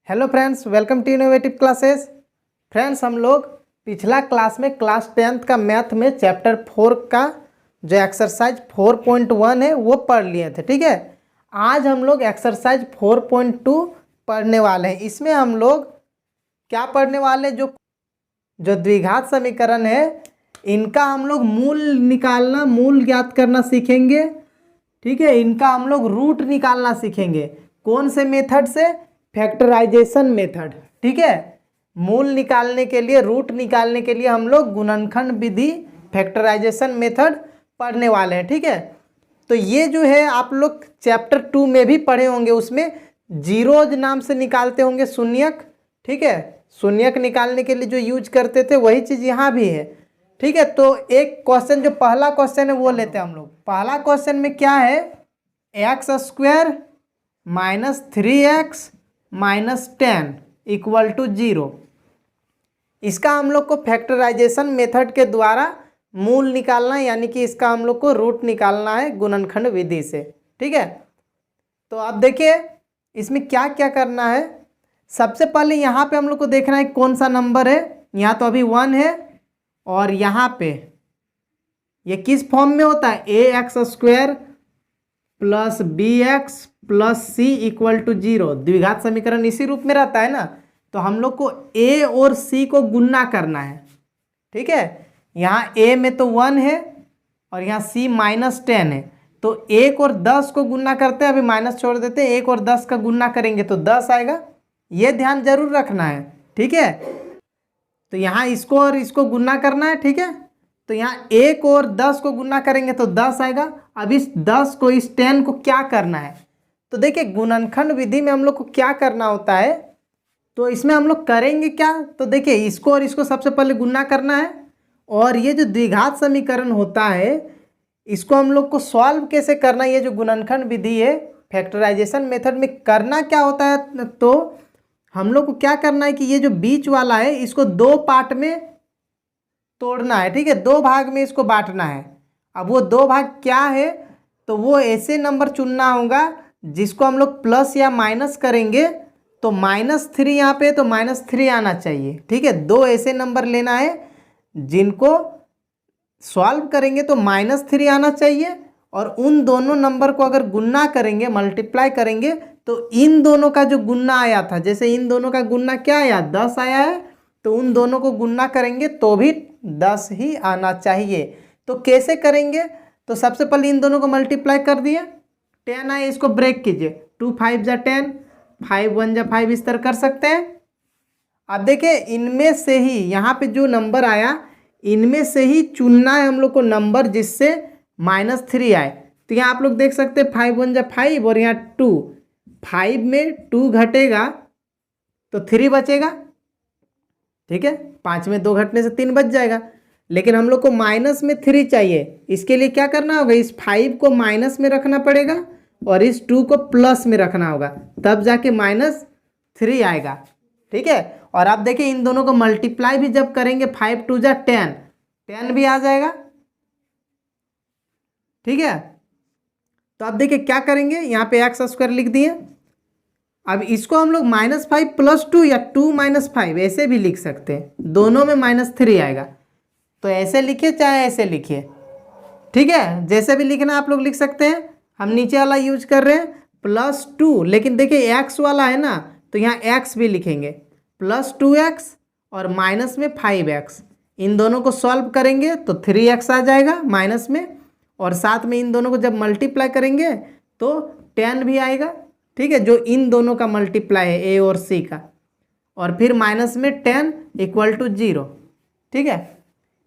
Hello friends, welcome to innovative classes. Friends, हम लोग पिछला क्लास में क्लास 10th का मैथ में चैप्टर 4 का जो एक्सरसाइज 4.1 है वो पढ़ लिए थे। ठीक है, आज हम लोग एक्सरसाइज 4.2 पढ़ने वाले हैं। इसमें हम लोग क्या पढ़ने वाले हैं, जो द्विघात समीकरण है इनका हम लोग मूल निकालना, मूल ज्ञात करना सीखेंगे। ठीक है, इनका हम लोग रूट निकालना सीखेंगे। कौन से मेथड से? Factorization method. ठीक है, मूल निकालने के लिए, रूट निकालने के लिए हम लोग गुणनखंड विधि, फैक्टराइजेशन मेथड पढ़ने वाले हैं। ठीक है, तो ये जो है आप लोग चैप्टर 2 में भी पढ़े होंगे। उसमें जीरोज नाम से निकालते होंगे, शून्यक। ठीक है, शून्यक निकालने के लिए जो यूज करते थे वही चीज़ यहाँ भी है। ठीक है, तो एक क्वेश्चन, जो पहला क्वेश्चन है वो लेते हैं हम लोग। पहला क्वेश्चन में क्या है? X square minus 3x minus 10 equal to 0। इसका हम लोग को फैक्टराइजेशन मेथड के द्वारा मूल निकालना है, यानी कि इसका हम लोग को रूट निकालना है गुणनखंड विधि से। ठीक है, तो अब देखिए इसमें क्या क्या करना है। सबसे पहले यहाँ पे हम लोग को देखना है कौन सा नंबर है। यहाँ तो अभी 1 है, और यहाँ पे ये किस फॉर्म में होता है? ax square plus bx plus c equal to 0। द्विघात समीकरण इसी रूप में रहता है ना, तो हम लोग को a और c को गुणा करना है। ठीक है, यहाँ a में तो 1 है और यहाँ c माइनस 10 है, तो 1 और 10 को गुणा करते हैं। अभी माइनस छोड़ देते हैं, 1 और 10 का गुणा करेंगे तो 10 आएगा। ये ध्यान जरूर रखना है। ठीक है, तो यहाँ इसको और इसको गुणा करना है। ठीक है, तो यहाँ 1 और 10 को गुणा करेंगे तो 10 आएगा। अब इस 10 को, इस 10 को क्या करना है? तो देखिए गुणनखंड विधि में हम लोग को क्या करना होता है, तो इसमें हम लोग करेंगे क्या? तो देखिए इसको और इसको सबसे पहले गुणा करना है, और ये जो द्विघात समीकरण होता है इसको हम लोग को सॉल्व कैसे करना है। ये जो गुणनखंड विधि है फैक्टराइजेशन मेथड में करना क्या होता है, तो हम लोग को क्या करना है कि ये जो बीच वाला है इसको 2 पार्ट में तोड़ना है। ठीक है, 2 भाग में इसको बांटना है। अब वो 2 भाग क्या है, तो वो ऐसे नंबर चुनना होगा जिसको हम लोग प्लस या माइनस करेंगे तो -3 यहाँ पे, तो -3 आना चाहिए। ठीक है, 2 ऐसे नंबर लेना है जिनको सॉल्व करेंगे तो -3 आना चाहिए, और उन दोनों नंबर को अगर गुणा करेंगे, मल्टीप्लाई करेंगे, तो इन दोनों का जो गुणा आया था, जैसे इन दोनों का गुणा क्या आया? 10 आया है, तो उन दोनों को गुणा करेंगे तो भी 10 ही आना चाहिए। तो कैसे करेंगे? तो सबसे पहले इन दोनों को मल्टीप्लाई कर दिए, 10 आए, इसको ब्रेक कीजिए, 2 5 जा 10, 5 1 जा 5, इस तरह कर सकते हैं। अब देखिए इनमें से ही यहाँ पे जो नंबर आया इनमें से ही चुनना है हम लोग को नंबर जिससे -3 आए। तो यहाँ आप लोग देख सकते हैं 5 1 जा 5, और यहाँ 2, 5 में 2 घटेगा तो 3 बचेगा। ठीक है, 5 में 2 घटने से 3 बच जाएगा, लेकिन हम लोग को माइनस में 3 चाहिए। इसके लिए क्या करना होगा? इस 5 को माइनस में रखना पड़ेगा और इस 2 को प्लस में रखना होगा, तब जाके -3 आएगा। ठीक है, और आप देखिए इन दोनों को मल्टीप्लाई भी जब करेंगे, 5 2 जा 10, 10 भी आ जाएगा। ठीक है, तो आप देखिए क्या करेंगे, यहाँ पे एक्स स्क्वायर लिख दिए। अब इसको हम लोग -5 + 2 या 2 - 5 ऐसे भी लिख सकते हैं, दोनों में -3 आएगा। तो ऐसे लिखिए चाहे ऐसे लिखिए, ठीक है, जैसे भी लिखना आप लोग लिख सकते हैं। हम नीचे वाला यूज कर रहे हैं +2, लेकिन देखिए एक्स वाला है ना, तो यहाँ एक्स भी लिखेंगे, +2x और माइनस में 5x। इन दोनों को सॉल्व करेंगे तो 3x आ जाएगा माइनस में, और साथ में इन दोनों को जब मल्टीप्लाई करेंगे तो 10 भी आएगा। ठीक है, जो इन दोनों का मल्टीप्लाई है ए और सी का, और फिर माइनस में 10 इक्वल टू 0। ठीक है,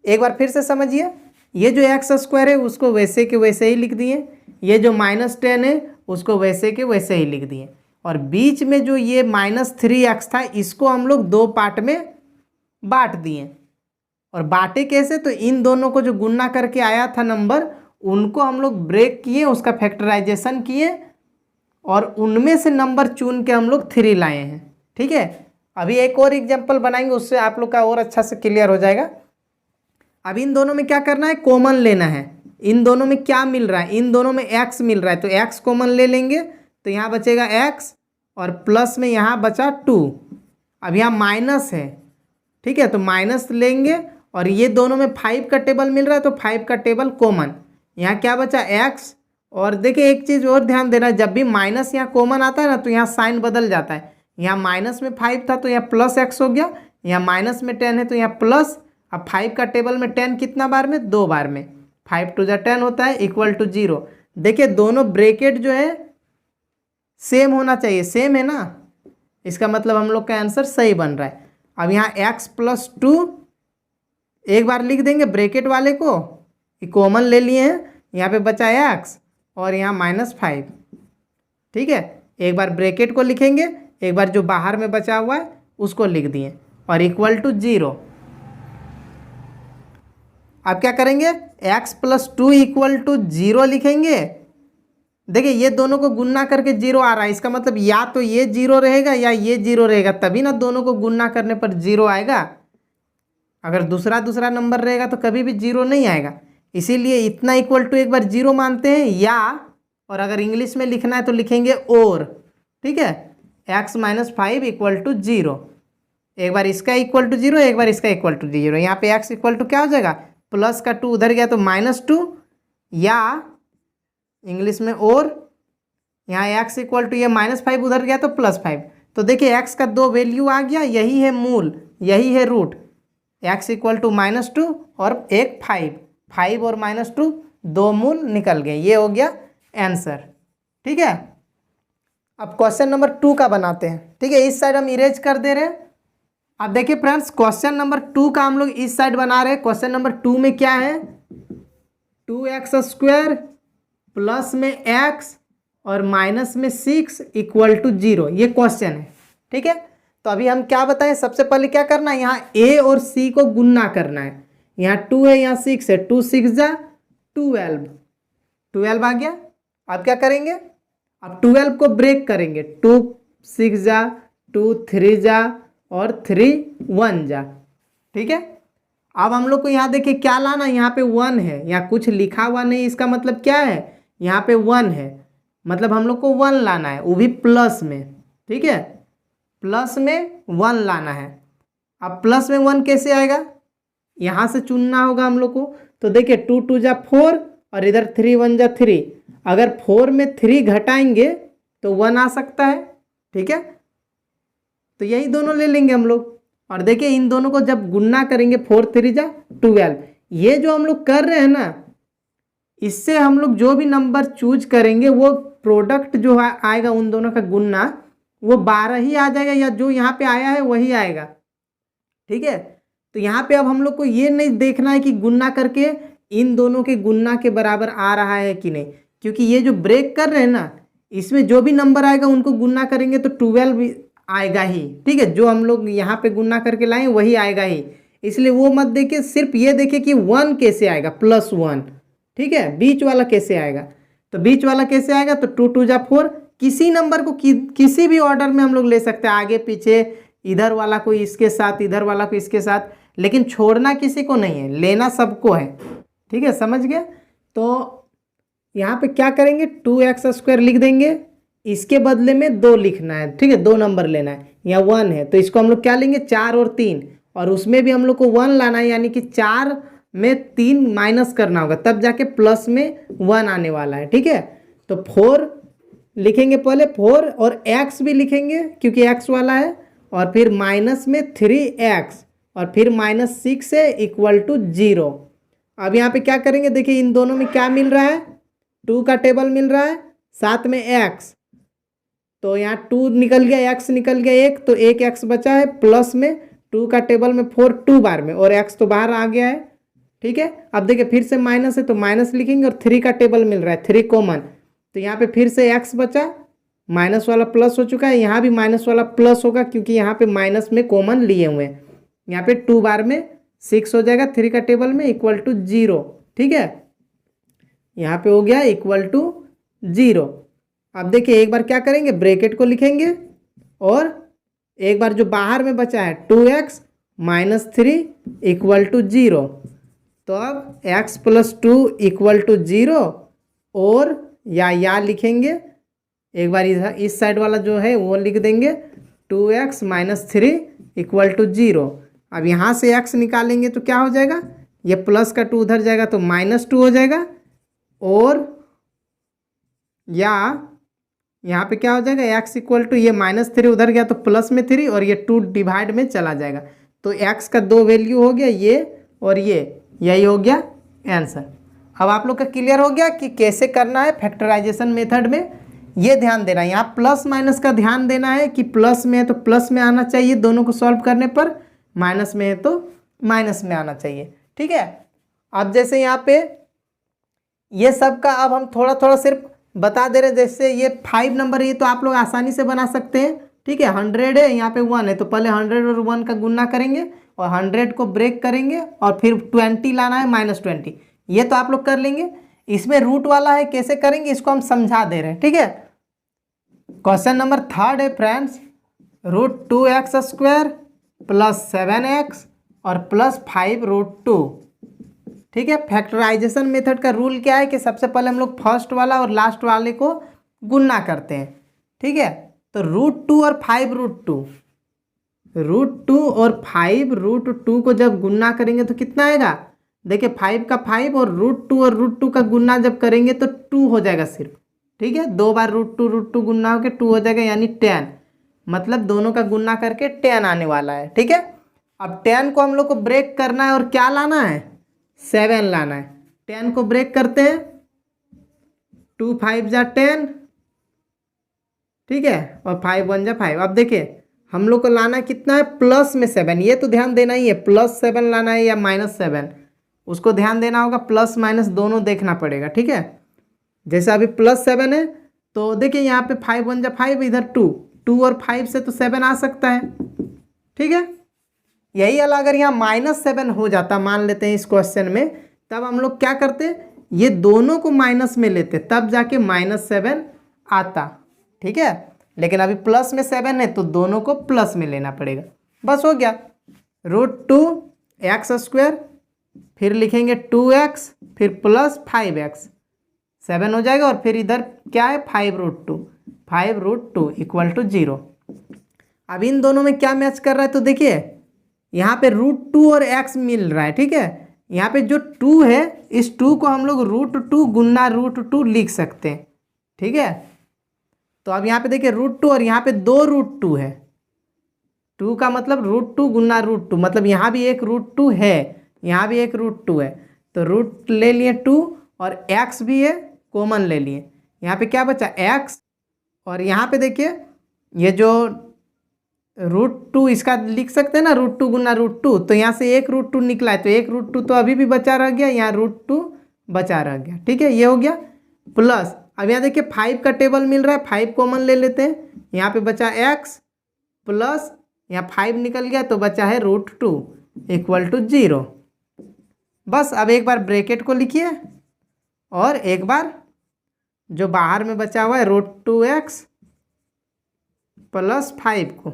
एक बार फिर से समझिए, ये जो एक्स स्क्वायर है उसको वैसे के वैसे ही लिख दिए, ये जो -10 है उसको वैसे के वैसे ही लिख दिए, और बीच में जो ये -3x था इसको हम लोग 2 पार्ट में बांट दिए। और बांटे कैसे? तो इन दोनों को जो गुणा करके आया था नंबर, उनको हम लोग ब्रेक किए, उसका फैक्टराइजेशन किए, और उनमें से नंबर चुन के हम लोग 3 लाए हैं। ठीक है, अभी एक और एग्जाम्पल बनाएंगे, उससे आप लोग का और अच्छा से क्लियर हो जाएगा। अब इन दोनों में क्या करना है? कॉमन लेना है। इन दोनों में क्या मिल रहा है? इन दोनों में x मिल रहा है, तो x कॉमन ले लेंगे, तो यहाँ बचेगा x और प्लस में यहाँ बचा 2। अब यहाँ माइनस है, ठीक है, तो माइनस लेंगे और ये दोनों में 5 का टेबल मिल रहा है तो 5 का टेबल कॉमन। यहाँ क्या बचा x। और देखिए एक चीज़ और ध्यान देना, जब भी माइनस यहाँ कॉमन आता है ना तो यहाँ साइन बदल जाता है। यहाँ माइनस में 5 था तो यहाँ प्लस x हो गया, यहाँ माइनस में 10 है तो यहाँ प्लस। अब 5 का टेबल में 10 कितना बार में, 2 बार में, 5 2 10 होता है इक्वल टू 0। देखिए दोनों ब्रैकेट जो है सेम होना चाहिए, सेम है ना, इसका मतलब हम लोग का आंसर सही बन रहा है। अब यहाँ x प्लस 2 एक बार लिख देंगे ब्रैकेट वाले को, कॉमन ले लिए हैं, यहाँ पे बचा x और यहाँ -5, ठीक है। एक बार ब्रैकेट को लिखेंगे, एक बार जो बाहर में बचा हुआ है उसको लिख दिए और इक्वल टू 0। अब क्या करेंगे, x प्लस 2 इक्वल टू 0 लिखेंगे। देखिए ये दोनों को गुणा करके 0 आ रहा है, इसका मतलब या तो ये 0 रहेगा या ये 0 रहेगा, तभी ना दोनों को गुणा करने पर 0 आएगा। अगर दूसरा दूसरा नंबर रहेगा तो कभी भी 0 नहीं आएगा, इसीलिए इतना इक्वल टू एक बार 0 मानते हैं या, और अगर इंग्लिश में लिखना है तो लिखेंगे और, ठीक है। x - 5 इक्वल टू 0, एक बार इसका इक्वल टू 0, एक बार इसका इक्वल टू 0। यहाँ पे x इक्वल टू क्या हो जाएगा, प्लस का 2 उधर गया तो -2, या इंग्लिश में और, यहाँ x इक्वल टू ये -5 उधर गया तो +5। तो देखिए x का 2 वैल्यू आ गया, यही है मूल, यही है रूट। x इक्वल टू -2 और एक 5 और -2 2 मूल निकल गए, ये हो गया आंसर, ठीक है। अब क्वेश्चन नंबर 2 का बनाते हैं, ठीक है। इस साइड हम इरेज कर दे रहे हैं। अब देखिए फ्रेंड्स क्वेश्चन नंबर 2 का हम लोग इस साइड बना रहे हैं। क्वेश्चन नंबर 2 में क्या है, 2x² प्लस में x और माइनस में 6 इक्वल टू 0, ये क्वेश्चन है, ठीक है। तो अभी हम क्या बताएं, सबसे पहले क्या करना है, यहाँ a और c को गुणा करना है। यहाँ 2 है, यहाँ 6 है, 2 6 जा 12 आ गया। अब क्या करेंगे, अब 12 को ब्रेक करेंगे, 2 6 जा 2 3 जा और 3 1 जा, ठीक है। अब हम लोग को यहाँ देखिए क्या लाना, यहाँ पे 1 है, यहाँ कुछ लिखा हुआ नहीं, इसका मतलब क्या है, यहाँ पे 1 है, मतलब हम लोग को 1 लाना है, वो भी प्लस में, ठीक है। प्लस में 1 लाना है। अब प्लस में 1 कैसे आएगा, यहाँ से चुनना होगा हम लोग को। तो देखिए 2 2 जा 4 और इधर 3 1 जा 3, अगर 4 में 3 घटाएंगे तो 1 आ सकता है, ठीक है। तो यही दोनों ले लेंगे हम लोग। और देखिए इन दोनों को जब गुणा करेंगे 4 3 जा 12, ये जो हम लोग कर रहे हैं ना, इससे हम लोग जो भी नंबर चूज करेंगे वो प्रोडक्ट जो आएगा उन दोनों का गुणा वो 12 ही आ जाएगा, या जो यहाँ पे आया है वही आएगा, ठीक है। तो यहाँ पे अब हम लोग को ये नहीं देखना है कि गुणा करके इन दोनों के गुणा के बराबर आ रहा है कि नहीं, क्योंकि ये जो ब्रेक कर रहे हैं ना, इसमें जो भी नंबर आएगा उनको गुणा करेंगे तो 12 भी आएगा ही, ठीक है। जो हम लोग यहाँ पे गुणा करके लाएं वही आएगा ही, इसलिए वो मत देखिए, सिर्फ ये देखिए कि 1 कैसे आएगा, +1, ठीक है। बीच वाला कैसे आएगा, तो बीच वाला कैसे आएगा, तो 2 2 जा 4, किसी नंबर को किसी भी ऑर्डर में हम लोग ले सकते हैं, आगे पीछे, इधर वाला को इसके साथ, इधर वाला को इसके साथ, लेकिन छोड़ना किसी को नहीं है, लेना सबको है, ठीक है, समझ गया। तो यहाँ पे क्या करेंगे, 2x² लिख देंगे, इसके बदले में 2 लिखना है, ठीक है, 2 नंबर लेना है। यहाँ 1 है तो इसको हम लोग क्या लेंगे, 4 और 3, और उसमें भी हम लोग को 1 लाना है, यानी कि 4 में 3 माइनस करना होगा, तब जाके प्लस में 1 आने वाला है, ठीक है। तो 4 लिखेंगे पहले, 4 और x भी लिखेंगे क्योंकि x वाला है, और फिर माइनस में 3x और फिर -6 है इक्वल टू 0। अब यहाँ पे क्या करेंगे, देखिए इन दोनों में क्या मिल रहा है, 2 का टेबल मिल रहा है, साथ में x, तो यहाँ 2 निकल गया, x निकल गया 1, तो एक x बचा है, प्लस में 2 का टेबल में 4 2 बार में, और x तो बाहर आ गया है, ठीक है। अब देखिए फिर से माइनस है तो माइनस लिखेंगे, और 3 का टेबल मिल रहा है, 3 कॉमन, तो यहाँ पे फिर से x बचा, माइनस वाला प्लस हो चुका है, यहाँ भी माइनस वाला प्लस होगा क्योंकि यहाँ पे माइनस में कॉमन लिए हुए हैं। यहाँ पे 2 बार में 6 हो जाएगा, 3 का टेबल में इक्वल टू 0, ठीक है। यहाँ पे हो गया इक्वल टू 0। अब देखिए एक बार क्या करेंगे, ब्रैकेट को लिखेंगे, और एक बार जो बाहर में बचा है 2x - 3 इक्वल टू 0, तो अब x + 2 इक्वल टू 0, और या लिखेंगे एक बार इधर इस साइड वाला जो है वो लिख देंगे 2x माइनस 3 इक्वल टू 0। अब यहाँ से x निकालेंगे तो क्या हो जाएगा, ये प्लस का 2 उधर जाएगा तो -2 हो जाएगा, और या यहाँ पे क्या हो जाएगा, x इक्वल टू ये -3 उधर गया तो प्लस में 3 और ये 2 डिवाइड में चला जाएगा, तो x का 2 वैल्यू हो गया ये और ये, यही हो गया आंसर। अब आप लोग का क्लियर हो गया कि कैसे करना है फैक्टराइजेशन मेथड में। ये ध्यान देना है, यहाँ प्लस माइनस का ध्यान देना है कि प्लस में है तो प्लस में आना चाहिए दोनों को सॉल्व करने पर, माइनस में है तो माइनस में आना चाहिए, ठीक है। अब जैसे यहाँ पे ये सब का अब हम थोड़ा थोड़ा सिर्फ बता दे रहे हैं, जैसे ये 5 नंबर है ये तो आप लोग आसानी से बना सकते हैं, ठीक है। 100 है, यहाँ पे 1 है तो पहले 100 और 1 का गुना करेंगे और 100 को ब्रेक करेंगे और फिर 20 लाना है -20, ये तो आप लोग कर लेंगे। इसमें रूट वाला है, कैसे करेंगे इसको हम समझा दे रहे हैं, ठीक है। क्वेश्चन नंबर 3 है फ्रेंड्स, √2x² + 7x और +5√2, ठीक है। फैक्टराइजेशन मेथड का रूल क्या है कि सबसे पहले हम लोग फर्स्ट वाला और लास्ट वाले को गुना करते हैं, ठीक है। तो √2 और 5√2, √2 और 5√2 को जब गुना करेंगे तो कितना आएगा, देखिए 5 का 5 और √2 और √2 का गुना जब करेंगे तो 2 हो जाएगा सिर्फ, ठीक है। 2 बार √2 गुना होकर 2 हो जाएगा, यानी 10, मतलब दोनों का गुना करके 10 आने वाला है, ठीक है। अब 10 को हम लोग को ब्रेक करना है और क्या लाना है, 7 लाना है। 10 को ब्रेक करते हैं, 2 5 जा 10, ठीक है, और 5 1 जा 5। अब देखिए हम लोग को लाना कितना है, प्लस में 7, ये तो ध्यान देना ही है, +7 लाना है या -7, उसको ध्यान देना होगा, प्लस माइनस दोनों देखना पड़ेगा, ठीक है। जैसे अभी +7 है तो देखिए यहाँ पे 5 1 जा 5, इधर 2 और 5 से तो 7 आ सकता है, ठीक है। यही वाला अगर यहाँ -7 हो जाता, मान लेते हैं इस क्वेश्चन में, तब हम लोग क्या करते, ये दोनों को माइनस में लेते, तब जाके -7 आता, ठीक है। लेकिन अभी प्लस में 7 है तो दोनों को प्लस में लेना पड़ेगा, बस हो गया। √2x², फिर लिखेंगे 2x, फिर +5x, 7 हो जाएगा, और फिर इधर क्या है 5√2 इक्वल टू 0। अब इन दोनों में क्या मैच कर रहा है, तो देखिए यहाँ पे √2 और x मिल रहा है, ठीक है। यहाँ पे जो 2 है, इस 2 को हम लोग √2 गुना √2 लिख सकते हैं, ठीक है। तो अब यहाँ पे देखिए √2 और यहाँ पे 2 √2 है, 2 का मतलब √2 गुना √2, मतलब यहाँ भी एक √2 है, यहाँ भी एक √2 है, तो रूट ले लिए 2 और x भी है, कॉमन ले लिए, यहाँ पे क्या बचा x, और यहाँ पे देखिए ये जो √2 इसका लिख सकते हैं ना, √2 गुना √2, तो यहाँ से एक √2 निकला है, तो एक √2 तो अभी भी बचा रह गया, यहाँ √2 बचा रह गया, ठीक है। ये हो गया प्लस, अब यहाँ देखिए 5 का टेबल मिल रहा है, 5 कॉमन ले लेते हैं, यहाँ पे बचा x प्लस यहाँ 5 निकल गया तो बचा है √2 इक्वल टू 0। बस अब एक बार ब्रैकेट को लिखिए और एक बार जो बाहर में बचा हुआ है √2x + 5 को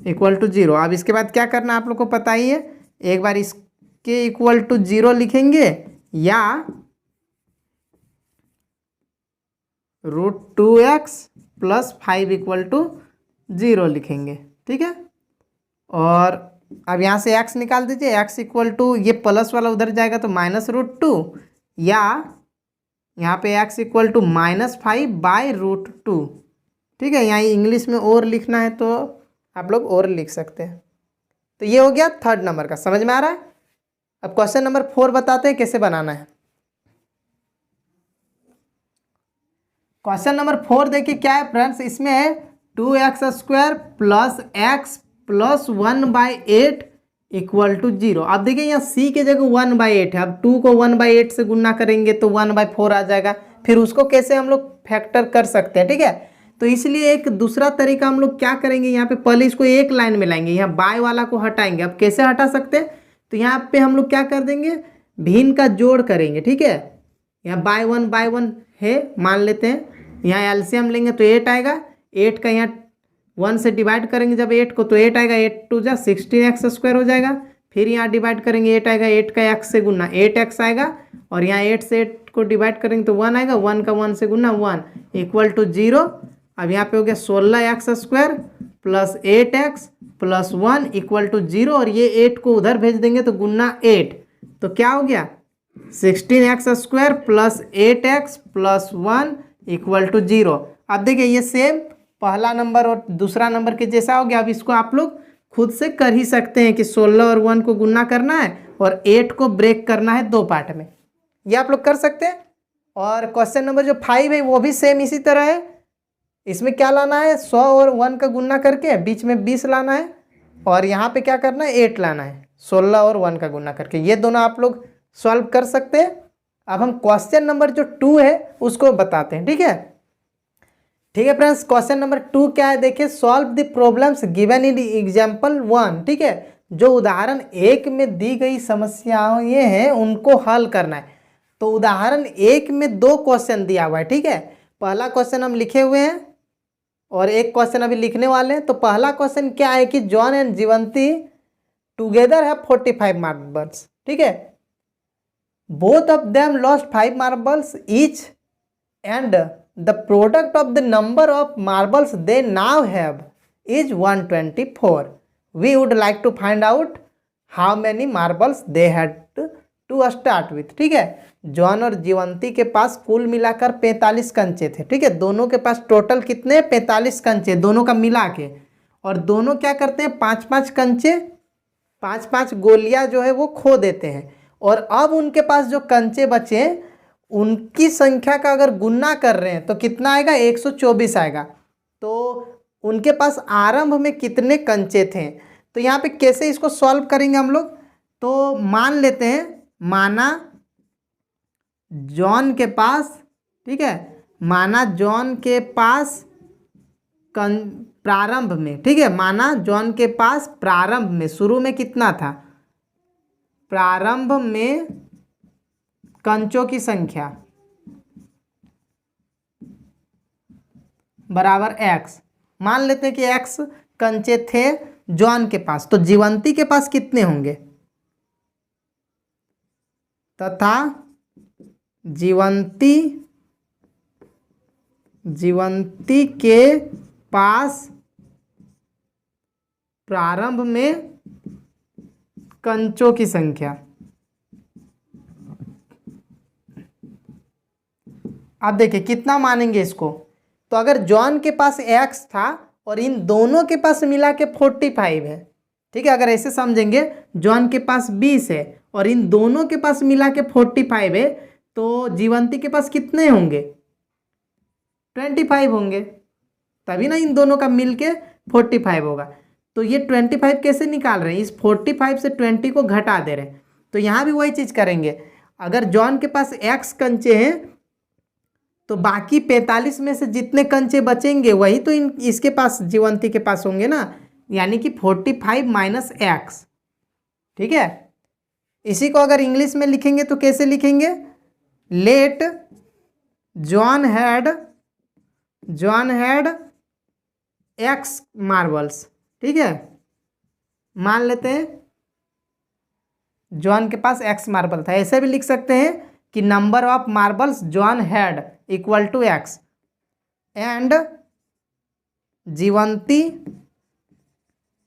इक्वल टू 0। अब इसके बाद क्या करना आप लोग को पता ही है, एक बार इसके इक्वल टू 0 लिखेंगे या √2x + 5 इक्वल टू 0 लिखेंगे, ठीक है। और अब यहाँ से x निकाल दीजिए, x इक्वल टू ये प्लस वाला उधर जाएगा तो -√2, या यहाँ पे x इक्वल टू -5/√2, ठीक है। यहाँ इंग्लिश में और लिखना है तो आप लोग और लिख सकते हैं। तो ये हो गया 3rd नंबर का, समझ में आ रहा है। अब क्वेश्चन नंबर 4 बताते हैं कैसे बनाना है। क्वेश्चन नंबर 4 देखिए क्या है फ्रेंड्स, इसमें है 2x² + x + 1/8 इक्वल टू 0। अब देखिए यहाँ c के जगह 1/8 है, अब 2 को 1/8 से गुना करेंगे तो 1/4 आ जाएगा, फिर उसको कैसे हम लोग फैक्टर कर सकते हैं, ठीक है। तो इसलिए एक दूसरा तरीका हम लोग क्या करेंगे, यहाँ पे पहले इसको एक लाइन में लाएंगे, यहाँ बाय वाला को हटाएंगे। अब कैसे हटा सकते हैं, तो यहाँ पे हम लोग क्या कर देंगे, भिन्न का जोड़ करेंगे, ठीक है। यहाँ बाय वन है मान लेते हैं, यहाँ एलसीएम लेंगे तो 8 आएगा, 8 का यहाँ 1 से डिवाइड करेंगे जब 8 को तो 8 आएगा, 8 2 जा 16x² हो जाएगा। फिर यहाँ डिवाइड करेंगे 8 आएगा, 8 का x से गुना 8x आएगा, और यहाँ 8 से 8 को डिवाइड करेंगे तो 1 आएगा, 1 का 1 से गुना 1 इक्वल टू 0। अब यहाँ पे हो गया 16x² plus 8x plus 1 equal to 0, और ये 8 को उधर भेज देंगे तो गुना 8, तो क्या हो गया 16x² plus 8x plus 1 equal to 0। अब देखिए ये सेम पहला नंबर और दूसरा नंबर के जैसा हो गया। अब इसको आप लोग खुद से कर ही सकते हैं कि 16 और 1 को गुना करना है और 8 को ब्रेक करना है 2 पार्ट में, ये आप लोग कर सकते हैं। और क्वेश्चन नंबर जो 5 है वो भी सेम इसी तरह है। इसमें क्या लाना है, 100 और 1 का गुना करके बीच में 20 लाना है, और यहाँ पे क्या करना है 8 लाना है 16 और 1 का गुना करके। ये दोनों आप लोग सॉल्व कर सकते हैं। अब हम क्वेश्चन नंबर जो 2 है उसको बताते हैं, ठीक है। ठीक है फ्रेंड्स, क्वेश्चन नंबर 2 क्या है देखिए, solve the problems given in example 1। ठीक है, जो उदाहरण 1 में दी गई समस्याएं ये हैं उनको हल करना है। तो उदाहरण 1 में 2 क्वेश्चन दिया हुआ है, ठीक है। पहला क्वेश्चन हम लिखे हुए हैं और एक क्वेश्चन अभी लिखने वाले हैं। तो पहला क्वेश्चन क्या है कि जॉन एंड जीवंती टुगेदर है 45 मार्बल्स, ठीक है। Both of them lost 5 marbles each and the product of the number of marbles they now have is 124. We would like to find out how many marbles they had to start with. ठीक है, John और जीवंती के पास कुल मिलाकर 45 कंचे थे, ठीक है। दोनों के पास टोटल कितने 45 कंचे दोनों का मिला के, और दोनों क्या करते हैं 5-5 कंचे 5-5 गोलियां जो है वो खो देते हैं। और अब उनके पास जो कंचे बचे उनकी संख्या का अगर गुना कर रहे हैं तो कितना आएगा 124 आएगा। तो उनके पास आरंभ में कितने कंचे थे, तो यहाँ पे कैसे इसको सॉल्व करेंगे हम लोग। तो मान लेते हैं, माना जॉन के पास, ठीक है, माना जॉन के पास प्रारंभ में, ठीक है, माना जॉन के पास प्रारंभ में शुरू में कितना था, प्रारंभ में कंचों की संख्या बराबर x। मान लेते हैं कि x कंचे थे जॉन के पास, तो जीवंती के पास कितने होंगे, तथा जीवंती के पास प्रारंभ में कंचों की संख्या। अब देखिए कितना मानेंगे इसको। तो अगर जॉन के पास x था और इन दोनों के पास मिला के 45 है, ठीक है, अगर ऐसे समझेंगे जॉन के पास 20 है और इन दोनों के पास मिला के 45 है, तो जीवंती के पास कितने होंगे 25 होंगे, तभी ना इन दोनों का मिल के 45 होगा। तो ये 25 कैसे निकाल रहे हैं, इस 45 से 20 को घटा दे रहे हैं। तो यहाँ भी वही चीज़ करेंगे, अगर जॉन के पास x कंचे हैं तो बाकी 45 में से जितने कंचे बचेंगे वही तो इसके पास जीवंती के पास होंगे ना, यानी कि 45 माइनस x, ठीक है। इसी को अगर इंग्लिश में लिखेंगे तो कैसे लिखेंगे, let John had x marbles, ठीक है। मान लेते हैं जॉन के पास x मार्बल था, ऐसे भी लिख सकते हैं कि number of marbles John had equal to x and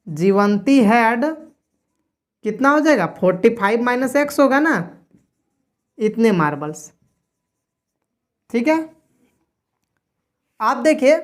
Jeevanti had कितना हो जाएगा 45 माइनस x होगा ना, इतने मार्बल्स, ठीक है। आप देखिए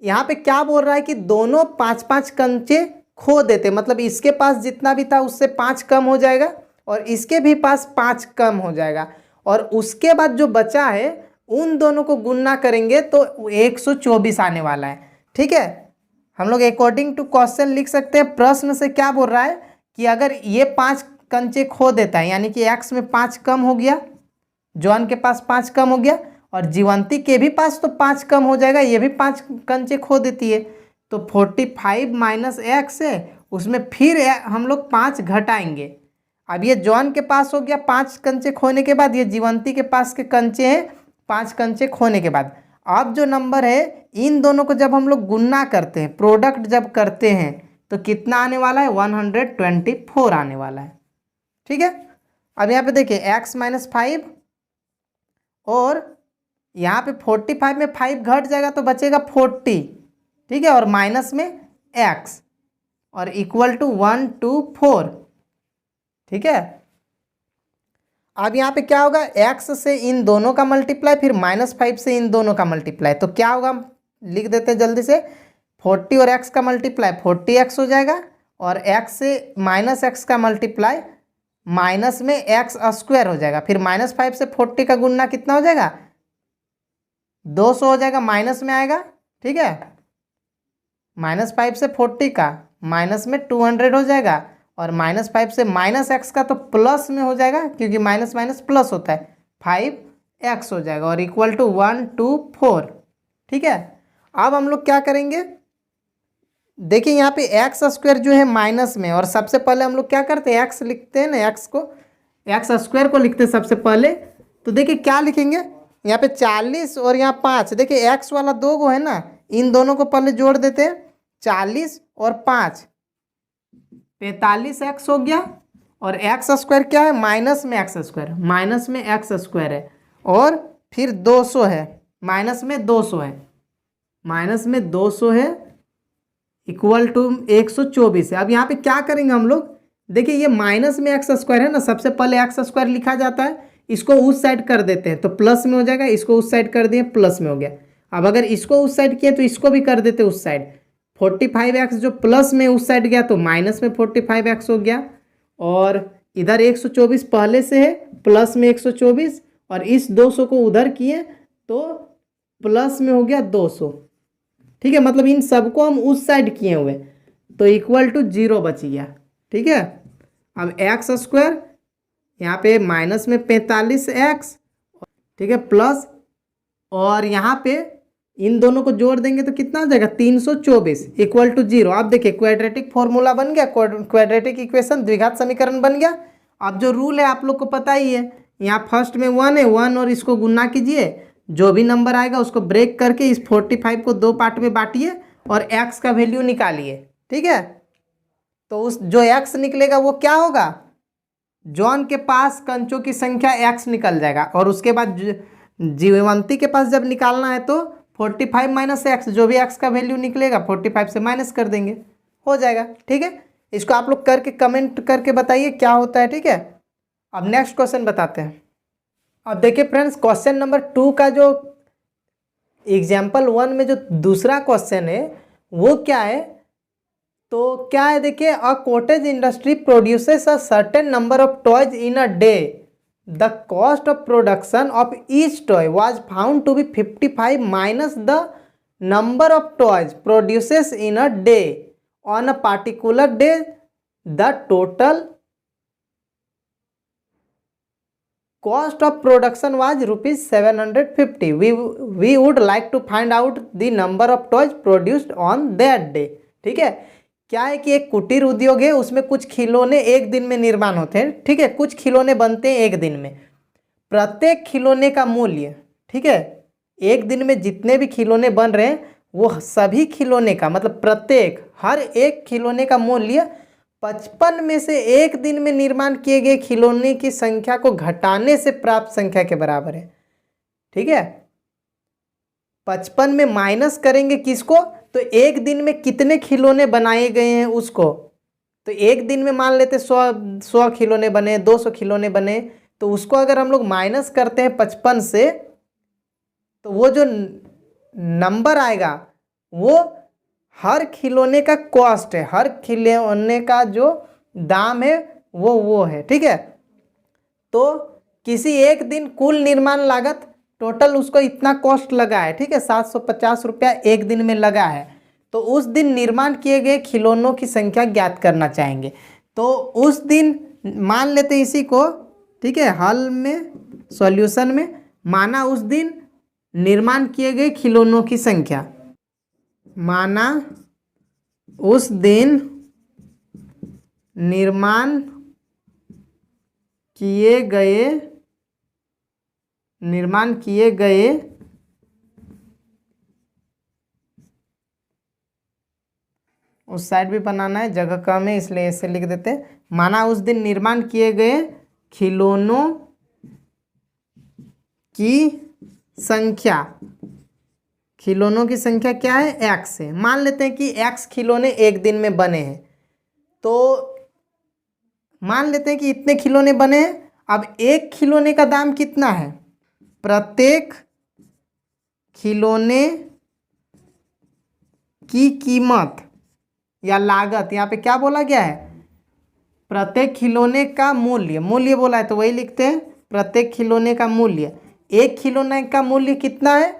यहाँ पे क्या बोल रहा है कि दोनों 5-5 कंचे खो देते, मतलब इसके पास जितना भी था उससे 5 कम हो जाएगा और इसके भी पास 5 कम हो जाएगा, और उसके बाद जो बचा है उन दोनों को गुणा करेंगे तो 124 आने वाला है, ठीक है। हम लोग अकॉर्डिंग टू क्वेश्चन लिख सकते हैं, प्रश्न से क्या बोल रहा है कि अगर ये 5 कंचे खो देता है यानी कि x में 5 कम हो गया, जॉन के पास 5 कम हो गया और जीवंती के भी पास तो 5 कम हो जाएगा, ये भी 5 कंचे खो देती है, तो 45 माइनस x है, उसमें फिर हम लोग 5 घटाएंगे। अब ये जॉन के पास हो गया 5 कंचे खोने के बाद, ये जीवंती के पास के कंचे हैं 5 कंचे खोने के बाद। अब जो नंबर है इन दोनों को जब हम लोग गुणा करते हैं, प्रोडक्ट जब करते हैं, तो कितना आने वाला है 124 आने वाला है, ठीक है। अब यहाँ पे देखिए x माइनस 5 और यहाँ पे 45 में 5 घट जाएगा तो बचेगा 40, ठीक है, और माइनस में x और इक्वल टू 1 2 4, ठीक है। अब यहाँ पे क्या होगा, x से इन दोनों का मल्टीप्लाई, फिर -5 से इन दोनों का मल्टीप्लाई, तो क्या होगा लिख देते हैं जल्दी से। 40 और x का मल्टीप्लाई 40x हो जाएगा, और x से -x का मल्टीप्लाई माइनस में x स्क्वायर हो जाएगा, फिर -5 से 40 का गुणना कितना हो जाएगा, 200 हो जाएगा, माइनस में आएगा, ठीक है। -5 से 40 का माइनस में 200 हो जाएगा, और -5 से -x का तो प्लस में हो जाएगा, क्योंकि माइनस माइनस प्लस होता है, 5x हो जाएगा, और इक्वल टू 1 2 4, ठीक है। अब हम लोग क्या करेंगे, देखिए यहाँ पे एक्स स्क्वायर जो है माइनस में, और सबसे पहले हम लोग क्या करते हैं, एक्स लिखते हैं ना, एक्स स्क्वायर को लिखते हैं सबसे पहले। तो देखिए क्या लिखेंगे, यहाँ पे 40 और यहाँ 5, देखिए एक्स वाला 2 गो है ना, इन दोनों को पहले जोड़ देते हैं, 40 और 5 45x हो गया, और एक्स स्क्वायर क्या है, माइनस में एक्स स्क्वायर, माइनस में एक्स स्क्वायर है, और फिर 200 है, माइनस में 200 है, माइनस में 200 है, इक्वल टू 124 है। अब यहाँ पे क्या करेंगे हम लोग, देखिए ये माइनस में एक्स स्क्वायर है ना, सबसे पहले एक्स स्क्वायर लिखा जाता है, इसको उस साइड कर देते हैं तो प्लस में हो जाएगा, इसको उस साइड कर दिए प्लस में हो गया। अब अगर इसको उस साइड किए तो इसको भी कर देते उस साइड, 45x जो प्लस में उस साइड गया तो माइनस में 45x हो गया, और इधर 124 पहले से है, प्लस में 124, और इस 200 को उधर किए तो प्लस में हो गया 200, ठीक है, मतलब इन सबको हम उस साइड किए हुए, तो इक्वल टू 0 बच गया, ठीक है। अब एक्स स्क्वायर यहाँ पे माइनस में 45x, ठीक है, प्लस, और यहाँ पे इन दोनों को जोड़ देंगे तो कितना हो जाएगा, 324 इक्वल टू 0। आप देखिए क्वाड्रेटिक फॉर्मूला बन गया, क्वाड्रेटिक इक्वेशन, द्विघात समीकरण बन गया। अब जो रूल है आप लोग को पता ही है, यहाँ फर्स्ट में 1 है, 1 और इसको गुना कीजिए, जो भी नंबर आएगा उसको ब्रेक करके इस 45 को 2 पार्ट में बांटिए और x का वैल्यू निकालिए, ठीक है। तो उस जो x निकलेगा वो क्या होगा, जॉन के पास कंचों की संख्या x निकल जाएगा, और उसके बाद जीवंती के पास जब निकालना है तो 45 माइनस x, जो भी x का वैल्यू निकलेगा 45 से माइनस कर देंगे, हो जाएगा, ठीक है। इसको आप लोग करके कमेंट करके बताइए क्या होता है, ठीक है। अब नेक्स्ट क्वेश्चन बताते हैं। अब देखिए फ्रेंड्स, क्वेश्चन नंबर 2 का जो एग्जाम्पल 1 में जो दूसरा क्वेश्चन है वो क्या है, तो क्या है देखिए, a cottage industry produces a certain number of toys in a day, the cost of production of each toy was found to be 55 minus the number of toys produces in a day on a particular day, the total cost of production was ₹750. We would like to find out the number of toys produced on that day. ठीक है, क्या है कि एक कुटीर उद्योग है, उसमें कुछ खिलौने एक दिन में निर्माण होते हैं, ठीक है, कुछ खिलौने बनते हैं एक दिन में, प्रत्येक खिलौने का मूल्य, ठीक है, एक दिन में जितने भी खिलौने बन रहे हैं वो सभी खिलौने का मतलब प्रत्येक हर एक खिलौने का मूल्य 55 में से एक दिन में निर्माण किए गए खिलौने की संख्या को घटाने से प्राप्त संख्या के बराबर है, ठीक है। 55 में माइनस करेंगे किसको, तो एक दिन में कितने खिलौने बनाए गए हैं उसको, तो एक दिन में मान लेते 100 खिलौने बने, 200 खिलौने बने, तो उसको अगर हम लोग माइनस करते हैं 55 से, तो वो जो नंबर आएगा वो हर खिलौने का कॉस्ट है, हर खिलौने का जो दाम है वो है, ठीक है। तो किसी एक दिन कुल निर्माण लागत टोटल उसको इतना कॉस्ट लगा है, ठीक है, 750 रुपया एक दिन में लगा है, तो उस दिन निर्माण किए गए खिलौनों की संख्या ज्ञात करना चाहेंगे। तो उस दिन मान लेते इसी को, ठीक है, हल में सॉल्यूशन में माना उस दिन निर्माण किए गए खिलौनों की संख्या, माना उस दिन निर्माण किए गए उस साइड भी बनाना है, जगह कम है इसलिए ऐसे लिख देते हैं, माना उस दिन निर्माण किए गए खिलौनों की संख्या, खिलौनों की संख्या क्या है, x है। मान लेते हैं कि x खिलौने एक दिन में बने हैं, तो मान लेते हैं कि इतने खिलौने बने हैं। अब एक खिलौने का दाम कितना है, प्रत्येक खिलौने की कीमत या लागत, यहाँ पे क्या बोला गया है, प्रत्येक खिलौने का मूल्य, मूल्य बोला है तो वही लिखते हैं, प्रत्येक खिलौने का मूल्य। एक खिलौने का मूल्य कितना है,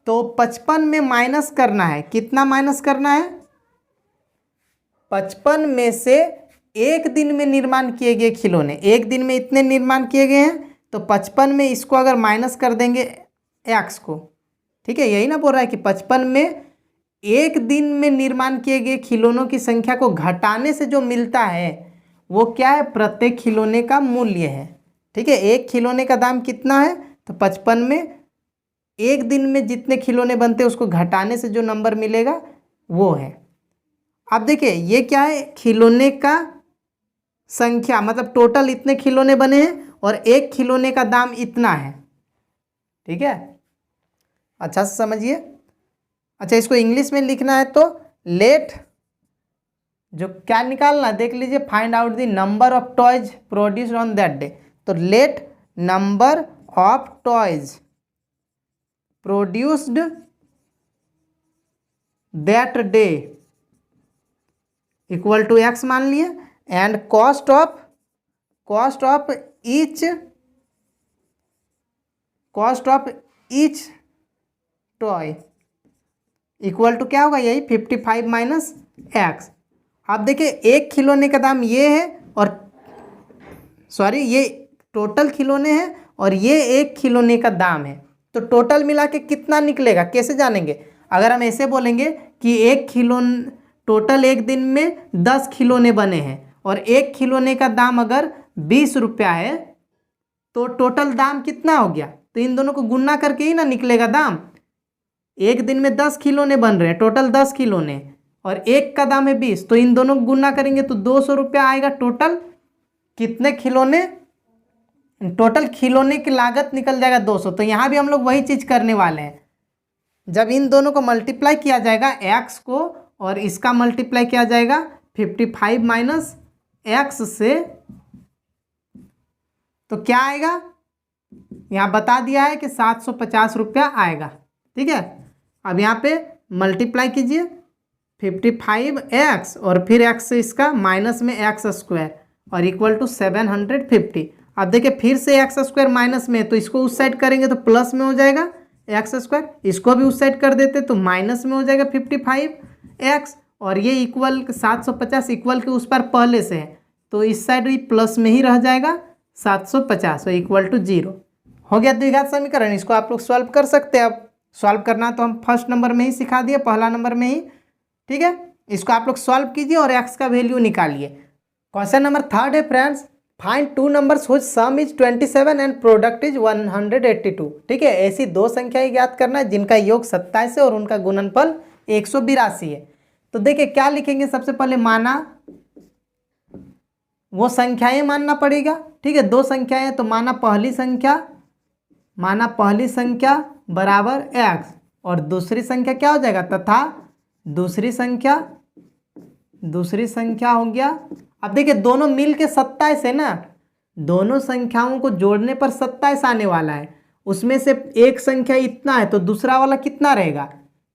तो 55 में माइनस करना है, कितना माइनस करना है, 55 में से एक दिन में निर्माण किए गए खिलौने, एक दिन में इतने निर्माण किए गए हैं, तो 55 में इसको अगर माइनस कर देंगे x को, ठीक है, यही ना बोल रहा है कि 55 में एक दिन में निर्माण किए गए खिलौनों की संख्या को घटाने से जो मिलता है वो क्या है, प्रत्येक खिलौने का मूल्य है। ठीक है, एक खिलौने का दाम कितना है, तो 55 में एक दिन में जितने खिलौने बनते हैं उसको घटाने से जो नंबर मिलेगा वो है। अब देखिए ये क्या है, खिलौने का संख्या, मतलब टोटल इतने खिलौने बने हैं और एक खिलौने का दाम इतना है। ठीक है, अच्छा से समझिए। अच्छा, इसको इंग्लिश में लिखना है तो लेट, जो क्या निकालना देख लीजिए, find out the number of toys produced on that day. तो let number of toys produced that day equal to x मान लिए, and cost of each toy equal to क्या होगा, यही 55 माइनस एक्स। अब देखिए एक खिलौने का दाम ये है, और सॉरी ये टोटल खिलौने हैं और ये एक खिलौने का दाम है, तो टोटल मिला के कितना निकलेगा, कैसे जानेंगे। अगर हम ऐसे बोलेंगे कि एक खिलौने, टोटल एक दिन में 10 खिलौने बने हैं और एक खिलौने का दाम अगर 20 रुपया है, तो टोटल दाम कितना हो गया, तो इन दोनों को गुणा करके ही ना निकलेगा दाम। एक दिन में 10 खिलौने बन रहे हैं, टोटल 10 खिलौने, और एक का दाम है 20, तो इन दोनों को गुणा करेंगे तो 200 रुपया आएगा टोटल। कितने खिलौने, टोटल खिलौने की लागत निकल जाएगा 200। तो यहाँ भी हम लोग वही चीज़ करने वाले हैं, जब इन दोनों को मल्टीप्लाई किया जाएगा एक्स को और इसका मल्टीप्लाई किया जाएगा 55 माइनस एक्स से, तो क्या आएगा, यहाँ बता दिया है कि 750 रुपया आएगा। ठीक है, अब यहाँ पे मल्टीप्लाई कीजिए 55x और फिर x से इसका माइनस में x स्क्वायर और इक्वल टू 750। अब देखिए फिर से x स्क्वायर माइनस में है, तो इसको उस साइड करेंगे तो प्लस में हो जाएगा x स्क्वायर, इसको भी उस साइड कर देते तो माइनस में हो जाएगा 55x, और ये इक्वल 750 इक्वल के उस पर पहले से है, तो इस साइड भी प्लस में ही रह जाएगा 750 और इक्वल टू 0 हो गया द्विघात समीकरण। इसको आप लोग सॉल्व कर सकते हैं। अब सॉल्व करना तो हम फर्स्ट नंबर में ही सिखा दिए, पहला नंबर में ही। ठीक है, इसको आप लोग सॉल्व कीजिए और x का वैल्यू निकालिए। क्वेश्चन नंबर 3 है friends, find two numbers whose sum is 27 and product is 182। ठीक है, ऐसी दो संख्याएं ज्ञात करना है जिनका योग 27 है और उनका गुणनफल 182 है। तो देखिए क्या लिखेंगे, सबसे पहले माना, वो संख्याएं मानना पड़ेगा। ठीक है, दो संख्याएं हैं तो माना पहली संख्या बराबर x और दूसरी संख्या क्या हो जाएगा, तथा दूसरी संख्या हो गया। अब देखिए दोनों मिल के 27 है ना, दोनों संख्याओं को जोड़ने पर 27 आने वाला है, उसमें से एक संख्या इतना है तो दूसरा वाला कितना रहेगा,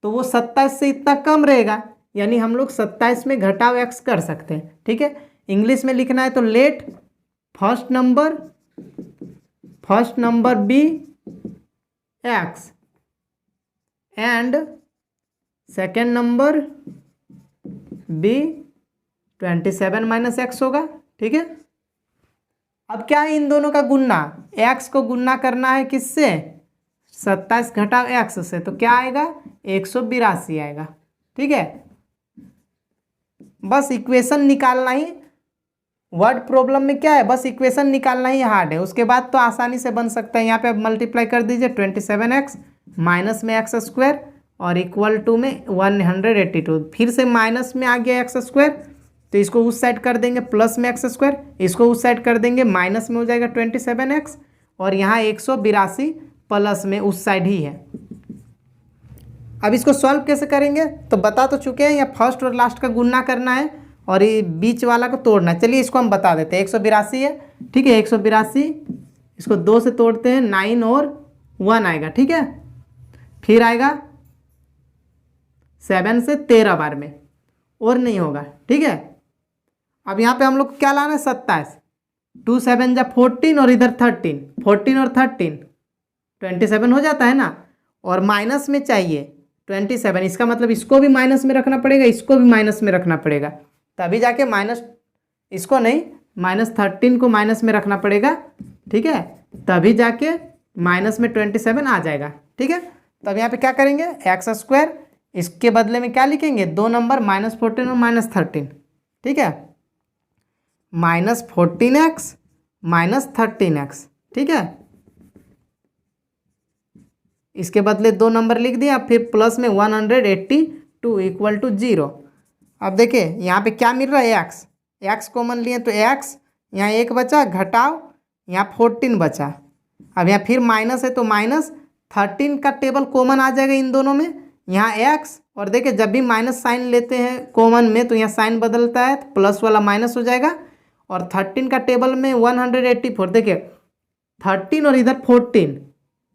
तो वो 27 से इतना कम रहेगा, यानी हम लोग 27 में घटाव x कर सकते हैं। ठीक है, इंग्लिश में लिखना है तो let first number be x and second number be 27 minus x होगा। ठीक है, अब क्या है, इन दोनों का गुणा, x को गुणा करना है किससे, 27 घटाव x से, तो क्या आएगा 182 आएगा। ठीक है, बस इक्वेशन निकालना ही, वर्ड प्रॉब्लम में क्या है, बस इक्वेशन निकालना ही हार्ड है, उसके बाद तो आसानी से बन सकता है। यहाँ पे आप मल्टीप्लाई कर दीजिए 27x माइनस में एक्स स्क्वायर और इक्वल टू में 182, फिर से माइनस में आ गया एक्स स्क्वायर, तो इसको उस साइड कर देंगे प्लस में एक्स स्क्वायर, इसको उस साइड कर देंगे माइनस में हो जाएगा 27x, और यहाँ 182 प्लस में उस साइड ही है। अब इसको सॉल्व कैसे करेंगे तो बता तो चुके हैं, या फर्स्ट और लास्ट का गुणा करना है और ये बीच वाला को तोड़ना है। चलिए इसको हम बता देते हैं। 182 है, ठीक है, 182 इसको 2 से तोड़ते हैं, 9 और 1 आएगा, ठीक है। फिर आएगा 7 से 13 बार में, और नहीं होगा, ठीक है। अब यहाँ पे हम लोग को क्या लाना है, 27, 2 7 जा 14 और इधर 13, 14 और 13 27 हो जाता है ना। और माइनस में चाहिए 27, इसका मतलब इसको भी माइनस में रखना पड़ेगा, इसको भी माइनस में रखना पड़ेगा, तभी जाके माइनस, इसको नहीं, -13 को माइनस में रखना पड़ेगा, ठीक है, तभी जाके माइनस में 27 आ जाएगा, ठीक है। तब यहाँ पे क्या करेंगे, x², इसके बदले में क्या लिखेंगे, 2 नंबर -14 और -13, ठीक है, -14x -13x, ठीक है। इसके बदले 2 नंबर लिख दिया, फिर प्लस में 182 इक्वल टू 0। अब देखिए यहाँ पे क्या मिल रहा है, x कॉमन लिए तो x, यहाँ 1 बचा, घटाओ यहाँ 14 बचा। अब यहाँ फिर माइनस है तो -13 का टेबल कॉमन आ जाएगा इन दोनों में, यहाँ x, और देखिए जब भी माइनस साइन लेते हैं कॉमन में तो यहाँ साइन बदलता है, तो प्लस वाला माइनस हो जाएगा। और 13 का टेबल में 184, देखिए 13 और इधर 14,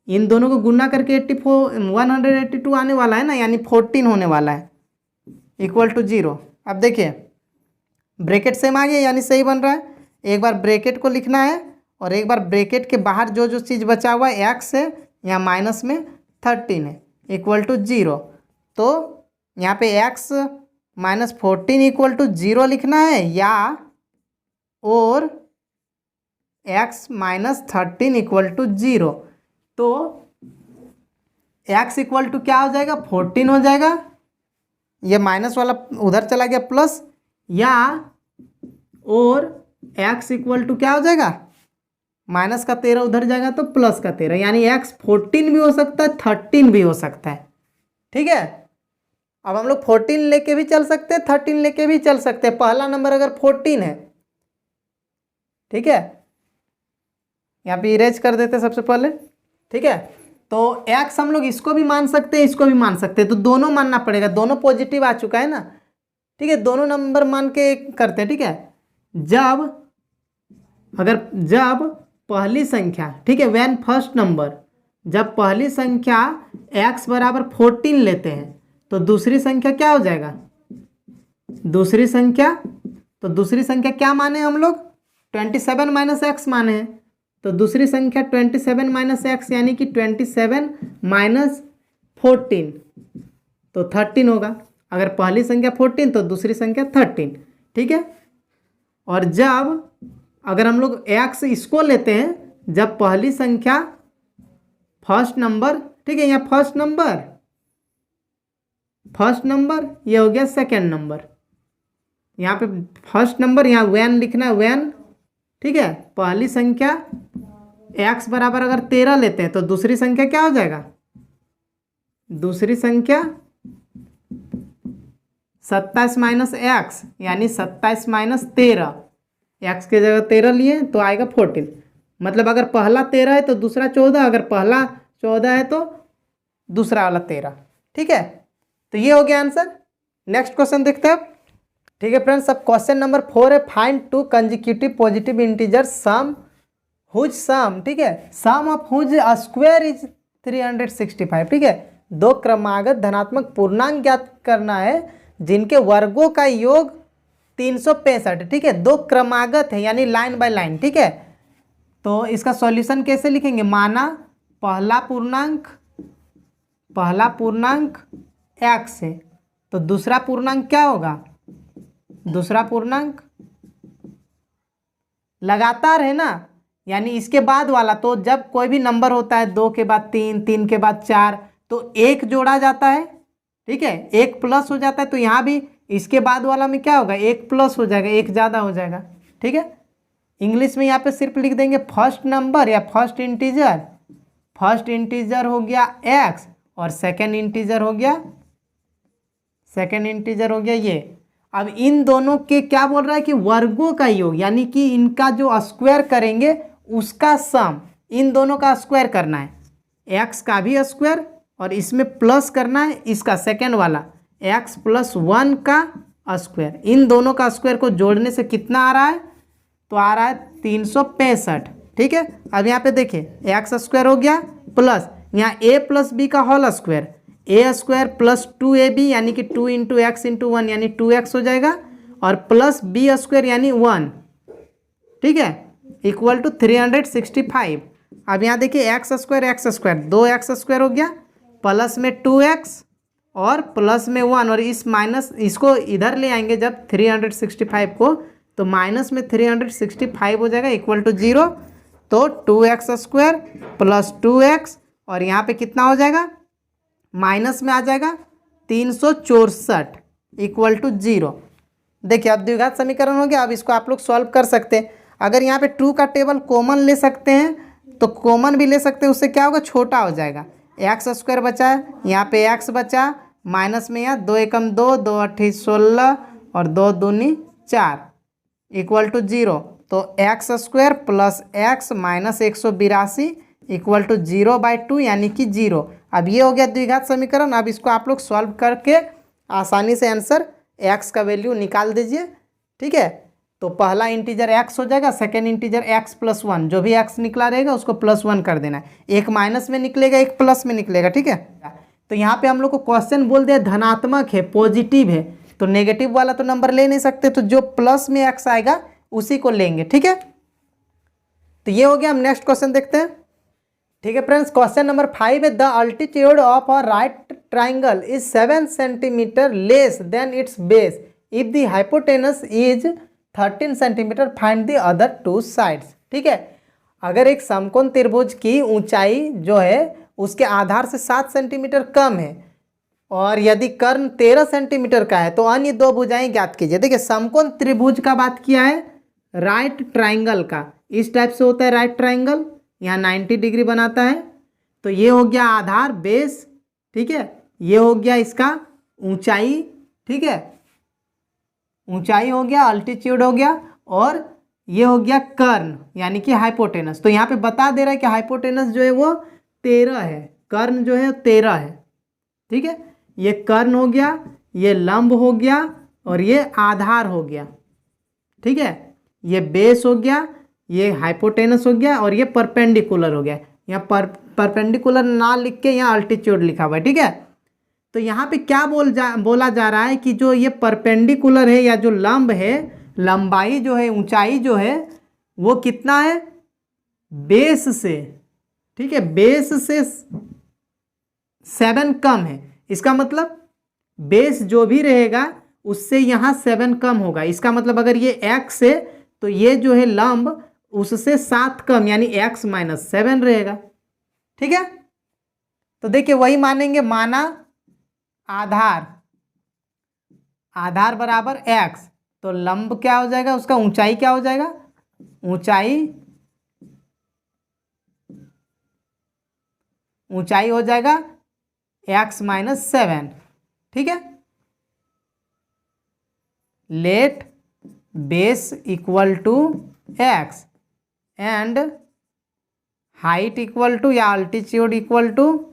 इन दोनों को गुना करके 182 आने वाला है ना, यानी 14 होने वाला है, इक्वल टू 0। अब देखिए ब्रैकेट सेम आ गया, यानी सही बन रहा है। एक बार ब्रैकेट को लिखना है और एक बार ब्रैकेट के बाहर जो जो चीज़ बचा हुआ है x है, यहाँ माइनस में 13 है, इक्वल टू 0। तो यहाँ पे x -14 इक्वल टू 0 लिखना है, या और x -13 इक्वल टू 0। तो x इक्वल टू क्या हो जाएगा, 14 हो जाएगा, ये माइनस वाला उधर चला गया प्लस, या और x इक्वल टू क्या हो जाएगा, माइनस का 13 उधर जाएगा तो प्लस का 13, यानी x 14 भी हो सकता है, 13 भी हो सकता है, ठीक है। अब हम लोग 14 लेके भी चल सकते हैं, 13 लेके भी चल सकते हैं। पहला नंबर अगर 14 है, ठीक है, यहाँ पे इरेज कर देते हैं सबसे पहले, ठीक है। तो x हम लोग इसको भी मान सकते हैं, इसको भी मान सकते हैं, तो दोनों मानना पड़ेगा, दोनों पॉजिटिव आ चुका है ना, ठीक है, दोनों नंबर मान के करते हैं, ठीक है। जब पहली संख्या, ठीक है, व्हेन फर्स्ट नंबर, जब पहली संख्या x बराबर 14 लेते हैं तो दूसरी संख्या क्या हो जाएगा, दूसरी संख्या क्या माने हम लोग, 27 - x माने हैं, तो दूसरी संख्या 27 - x यानी कि 27 - 14 तो 13 होगा। अगर पहली संख्या 14 तो दूसरी संख्या 13, ठीक है। और जब अगर हम लोग x इसको लेते हैं, जब पहली संख्या फर्स्ट नंबर, ठीक है, यहाँ फर्स्ट नंबर ये हो गया सेकेंड नंबर, यहाँ पे फर्स्ट नंबर, यहाँ वैन लिखना है, वैन, ठीक है। पहली संख्या x बराबर अगर 13 लेते हैं तो दूसरी संख्या क्या हो जाएगा, दूसरी संख्या 27 - x यानी 27 - 13, x के जगह 13 लिए तो आएगा 14। मतलब अगर पहला 13 है तो दूसरा 14, अगर पहला 14 है तो दूसरा वाला 13, ठीक है। तो ये हो गया आंसर। नेक्स्ट क्वेश्चन देखते हैं, ठीक है फ्रेंड्स। अब क्वेश्चन नंबर 4 है, फाइंड 2 कंसेक्यूटिव पॉजिटिव इंटीजर सम हुज सम, ठीक है, सम ऑफ हुज स्क्वायर इज 365, ठीक है। 2 क्रमागत धनात्मक पूर्णांक ज्ञात करना है जिनके वर्गों का योग 365, ठीक है। 2 क्रमागत है यानी लाइन बाय लाइन, ठीक है। तो इसका सॉल्यूशन कैसे लिखेंगे, माना पहला पूर्णांक x है तो दूसरा पूर्णांक क्या होगा, दूसरा पूर्णांक लगातार है ना, यानी इसके बाद वाला, तो जब कोई भी नंबर होता है 2 के बाद 3, 3 के बाद 4 तो 1 जोड़ा जाता है, ठीक है, 1 प्लस हो जाता है। तो यहाँ भी इसके बाद वाला में क्या होगा, 1 प्लस हो जाएगा, 1 ज़्यादा हो जाएगा, ठीक है। इंग्लिश में यहाँ पे सिर्फ लिख देंगे फर्स्ट नंबर या फर्स्ट इंटीजर हो गया x और सेकेंड इंटीजर हो गया ये। अब इन दोनों के क्या बोल रहा है कि वर्गों का योग, यानी कि इनका जो स्क्वायर करेंगे उसका सम, इन दोनों का स्क्वायर करना है, एक्स का भी स्क्वायर और इसमें प्लस करना है इसका सेकेंड वाला एक्स प्लस 1 का स्क्वायर। इन दोनों का स्क्वायर को जोड़ने से कितना आ रहा है? तो आ रहा है 365। ठीक है, अब यहाँ पे देखिए एक्स स्क्वायर हो गया प्लस यहाँ ए प्लस बी का होल स्क्वायर, ए स्क्वायर प्लस 2ab यानी कि 2 इंटू एक्स इंटू 1 यानी 2x हो जाएगा, और प्लस बी स्क्वायर यानी 1, ठीक है, इक्वल टू 365। अब यहाँ देखिए एक्स स्क्वायर 2x स्क्वायर हो गया प्लस में 2x और प्लस में 1, और इस माइनस इसको इधर ले आएंगे जब 365 को, तो माइनस में 365 हो जाएगा इक्वल टू 0। तो 2x स्क्वायर प्लस 2x और यहाँ पे कितना हो जाएगा? माइनस में आ जाएगा 364 इक्वल टू 0। देखिए अब द्विघात समीकरण हो गया। अब इसको आप लोग सॉल्व कर सकते हैं। अगर यहाँ पे 2 का टेबल कॉमन ले सकते हैं तो कॉमन भी ले सकते हैं, उससे क्या होगा? छोटा हो जाएगा। एक्स स्क्वायर बचा है, यहाँ पे एक्स बचा, माइनस में यहाँ 2 एकम 2, 2 अट्ठी 16 और 2 दूनी 4 इक्वल टू 0। तो x square plus x minus 182 equal to 0/2 यानी कि 0। अब ये हो गया द्विघात समीकरण। अब इसको आप लोग सॉल्व करके आसानी से आंसर एक्स का वैल्यू निकाल दीजिए। ठीक है, तो पहला इंटीजर एक्स हो जाएगा, सेकेंड इंटीजर एक्स प्लस 1, जो भी एक्स निकला रहेगा उसको +1 कर देना है। एक माइनस में निकलेगा, एक प्लस में निकलेगा। ठीक है, तो यहाँ पे हम लोग को क्वेश्चन बोल दिया धनात्मक है, पॉजिटिव है, तो नेगेटिव वाला तो नंबर ले नहीं सकते, तो जो प्लस में एक्स आएगा उसी को लेंगे। ठीक है, तो ये हो गया। हम नेक्स्ट क्वेश्चन देखते हैं। ठीक है फ्रेंड्स, क्वेश्चन नंबर 5 है the altitude of a right triangle is 7 centimetre less than it's base if the hypotenuse is 13 centimetre, find the other 2 sides. ठीक है, अगर एक समकोण त्रिभुज की ऊंचाई जो है उसके आधार से 7 सेंटीमीटर कम है और यदि कर्ण 13 सेंटीमीटर का है तो अन्य 2 भुजाएं ज्ञात कीजिए। देखिए समकोण त्रिभुज का बात किया है, राइट ट्राइंगल का इस टाइप से होता है राइट ट्राइंगल, यहाँ 90 डिग्री बनाता है। तो ये हो गया आधार बेस, ठीक है, ये हो गया इसका ऊंचाई, ठीक है, ऊंचाई हो गया, अल्टीट्यूड हो गया, और ये हो गया कर्ण यानी कि हाइपोटेनस। तो यहाँ पे बता दे रहा है कि हाइपोटेनस जो है वो 13 है, कर्ण जो है 13 है। ठीक है, ये कर्ण हो गया, ये लंब हो गया और ये आधार हो गया। ठीक है, ये बेस हो गया, ये हाइपोटेनस हो गया और ये परपेंडिकुलर हो गया। यहाँ परपेंडिकुलर ना लिख के यहाँ अल्टीट्यूड लिखा हुआ है। ठीक है, तो यहाँ पे क्या बोला जा रहा है कि जो ये परपेंडिकुलर है या जो लंब है, लंबाई जो है, ऊंचाई जो है वो कितना है? बेस से, ठीक है, बेस से 7 कम है। इसका मतलब बेस जो भी रहेगा उससे यहाँ 7 कम होगा। इसका मतलब अगर ये x है तो ये जो है लंब उससे 7 कम यानी x माइनस 7 रहेगा। ठीक है, तो देखिए वही मानेंगे, माना आधार बराबर x, तो लंब क्या हो जाएगा? उसका ऊंचाई क्या हो जाएगा? ऊंचाई हो जाएगा x माइनस 7। ठीक है, let base equal to x and height equal to या altitude equal to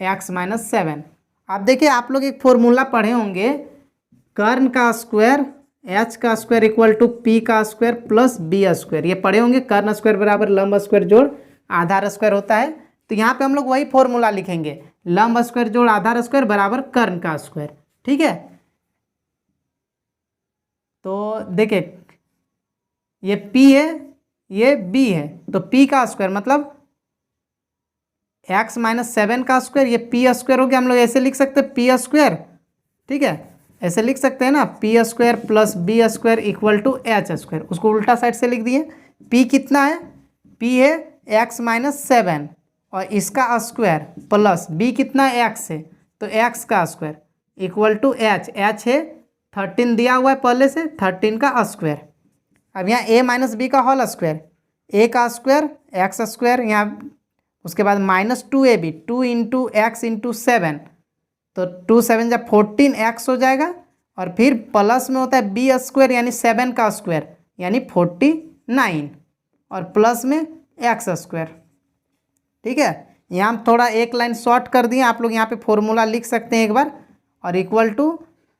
x minus 7। अब देखिए आप लोग एक फॉर्मूला पढ़े होंगे, कर्ण का स्क्वायर h का स्क्वायर इक्वल टू p का स्क्वायर प्लस b स्क्वायर। ये पढ़े होंगे, कर्ण स्क्वायर बराबर लंब स्क्वायर जोड़ आधार स्क्वायर होता है। तो यहाँ पे हम लोग वही फॉर्मूला लिखेंगे, लंब स्क्वायर जोड़ आधार स्क्वायर बराबर कर्ण का स्क्वायर। ठीक है, तो देखिए ये p है, ये b है, तो p का स्क्वायर मतलब x माइनस 7 का स्क्वायर, ये p स्क्वायर हो गया। हम लोग ऐसे लिख सकते हैं p स्क्वायर, ठीक है, ऐसे लिख सकते हैं ना, p square plus b square equal to h square. उसको उल्टा साइड से लिख दिए। p कितना है? p है x माइनस 7 और इसका स्क्वायर प्लस b कितना है? x है, तो x का स्क्वायर इक्वल टू h है 13 दिया हुआ है पहले से, 13 का स्क्वायर। अब यहाँ a माइनस बी का होल स्क्वायर, a का स्क्वायर x स्क्वायर, यहाँ उसके बाद minus 2ab, 2 into x into 7, तो 2 7 जब 14x हो जाएगा, और फिर प्लस में होता है b स्क्वायर यानी 7 का स्क्वायर यानी 49। और प्लस में एक्स स्क्वायर। ठीक है, यहाँ हम थोड़ा एक लाइन शॉर्ट कर दिए, आप लोग यहाँ पे फॉर्मूला लिख सकते हैं एक बार, और इक्वल टू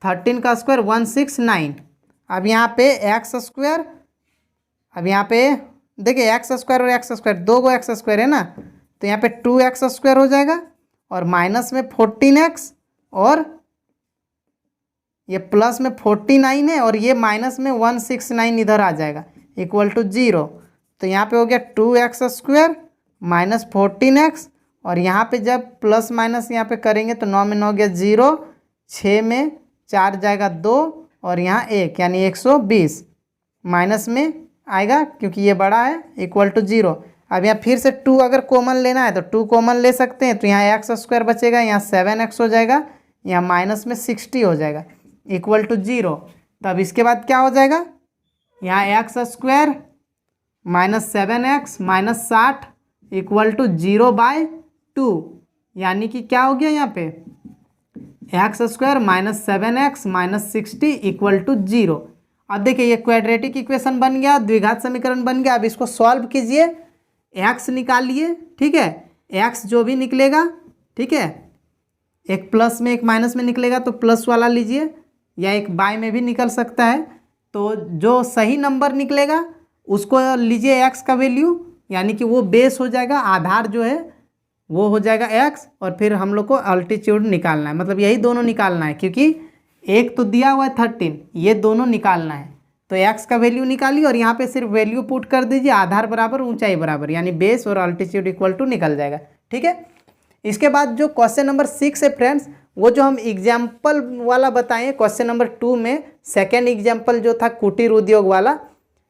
13 का स्क्वायर 169। अब यहाँ पे एक्स स्क्वायर, अब यहाँ पे देखिए एक्स स्क्वायर और एक्स स्क्वायर, दो गो एक्स स्क्वायर है ना, तो यहाँ पे 2x स्क्वायर हो जाएगा और माइनस में 14x और ये प्लस में 49 है और ये माइनस में 169 इधर आ जाएगा इक्वल टू 0। तो यहाँ पे हो गया 2x स्क्वायर माइनस 14x, और यहाँ पे जब प्लस माइनस यहाँ पे करेंगे तो 9 में 9 गया 0, 6 में 4 जाएगा 2 और यहाँ 1 यानी 120 माइनस में आएगा क्योंकि ये बड़ा है इक्वल टू 0। अब यहाँ फिर से 2 अगर कॉमन लेना है तो 2 कॉमन ले सकते हैं, तो यहाँ एक्स स्क्वायर बचेगा, यहाँ 7x हो जाएगा, यहाँ माइनस में 60 हो जाएगा इक्वल टू 0। तब इसके बाद क्या हो जाएगा, यहाँ x square minus 7x minus 60 equal to 0/2, यानी कि क्या हो गया यहाँ पे x square minus 7x minus 60 equal to 0। अब देखिए ये क्वाड्रेटिक इक्वेशन बन गया, द्विघात समीकरण बन गया। अब इसको सॉल्व कीजिए, एक्स निकालिए। ठीक है, एक्स जो भी निकलेगा, ठीक है, एक प्लस में एक माइनस में निकलेगा तो प्लस वाला लीजिए, या एक बाय में भी निकल सकता है। तो जो सही नंबर निकलेगा उसको लीजिए एक्स का वैल्यू, यानी कि वो बेस हो जाएगा, आधार जो है वो हो जाएगा एक्स, और फिर हम लोग को अल्टीट्यूड निकालना है, मतलब यही दोनों निकालना है क्योंकि एक तो दिया हुआ है 13, ये दोनों निकालना है। तो एक्स का वैल्यू निकालिए और यहाँ पे सिर्फ वैल्यू पुट कर दीजिए, आधार बराबर ऊंचाई बराबर, यानी बेस और अल्टीट्यूड इक्वल टू निकल जाएगा। ठीक है, इसके बाद जो क्वेश्चन नंबर 6 है फ्रेंड्स, वो जो हम एग्जाम्पल वाला बताएं क्वेश्चन नंबर 2 में, सेकेंड एग्जाम्पल जो था कुटीर उद्योग वाला,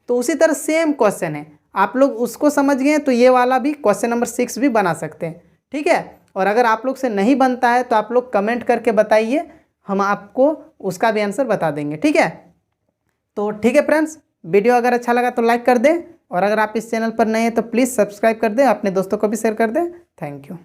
तो उसी तरह सेम क्वेश्चन है, आप लोग उसको समझ गए तो ये वाला भी क्वेश्चन नंबर 6 भी बना सकते हैं। ठीक है, और अगर आप लोग से नहीं बनता है तो आप लोग कमेंट करके बताइए, हम आपको उसका भी आंसर बता देंगे। ठीक है, तो ठीक है फ्रेंड्स, वीडियो अगर अच्छा लगा तो लाइक कर दें, और अगर आप इस चैनल पर नए हैं तो प्लीज़ सब्सक्राइब कर दें, अपने दोस्तों को भी शेयर कर दें। Thank you.